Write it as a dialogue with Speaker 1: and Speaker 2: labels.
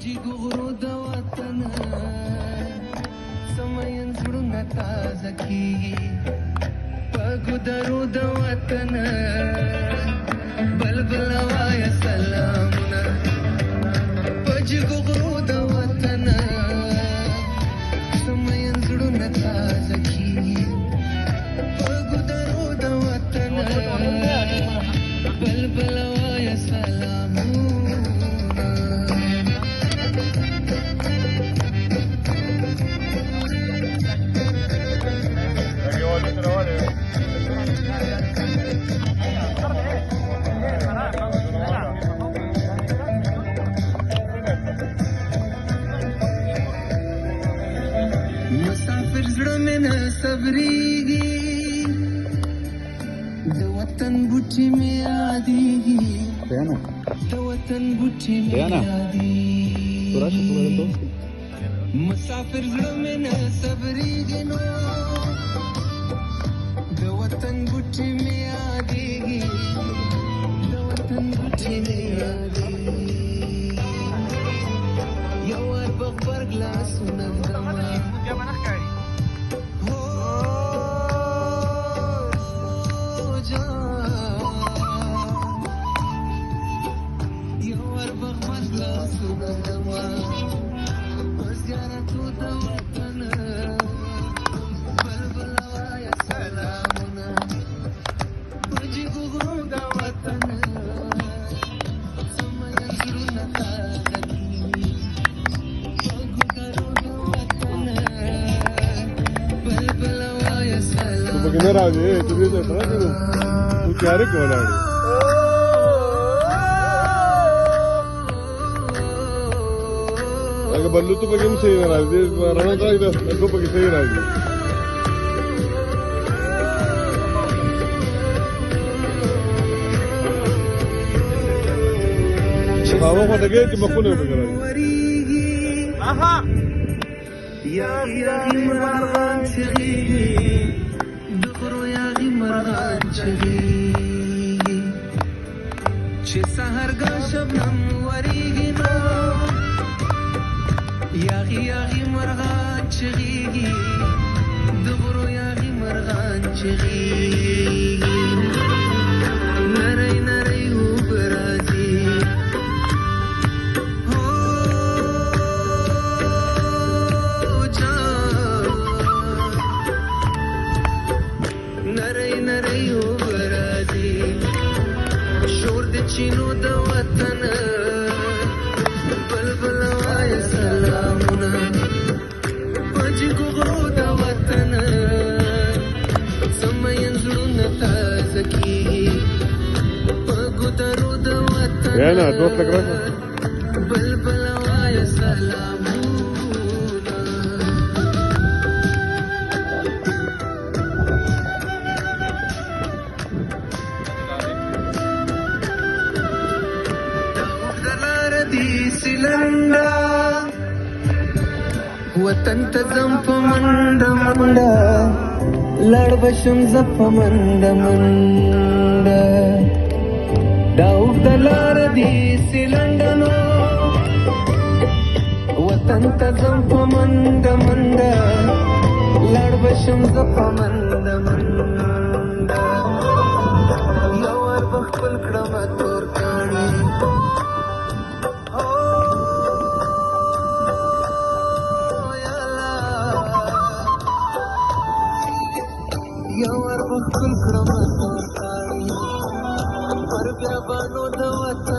Speaker 1: غرو د وطن سمين زړونه تازه کیږي پګو درو د وطن بلبل وای سلامونه پګو غرو د وطن سمين زړونه تازه کیږي پګو درو د وطن بلبل وای سلامونه مسافر زړه مې نه صبرېږي د وطن بوټي مې یادېږي د وطن بوټي مې یادېږي مسافر زړه مې نه صبرېږي نو د وطن بوټي مې یادېږي د وطن بوټي مې یادېږي یو وار په غبرګ لاسونه ږدمه
Speaker 2: Porque no era tú vienes atrás, tú quieres colar. Agar ballu tu pakai mesti orang dia rana tak ada, aku pakai saya lagi. Bawa pada gaya cuma kau ni pakai lagi. Aha. Ya marwan chegi dukro ya marwan chegi che sahar ga shabnam warigi no ya marwan chegi dukro ya marwan chegi naray naray ubrazi چینو د وطن بلبل وای سلامونه پجګو غرو د وطن سمين زړونه تازه کیږي پګو درو د وطن یانا دوست کړه
Speaker 1: بلبل وای سلامونه सिलंडा वतन तजम पमंड मंडा लड़ बशम जप मंड मंड दाऊद दलार दी सिलंडनो वतन तजम पमंड मंड लड़ बशम जप मंड मंड लवर बखल कडमा तोर काणी یوار بخل کړم تور کاڼي پر بیا باندې د وطن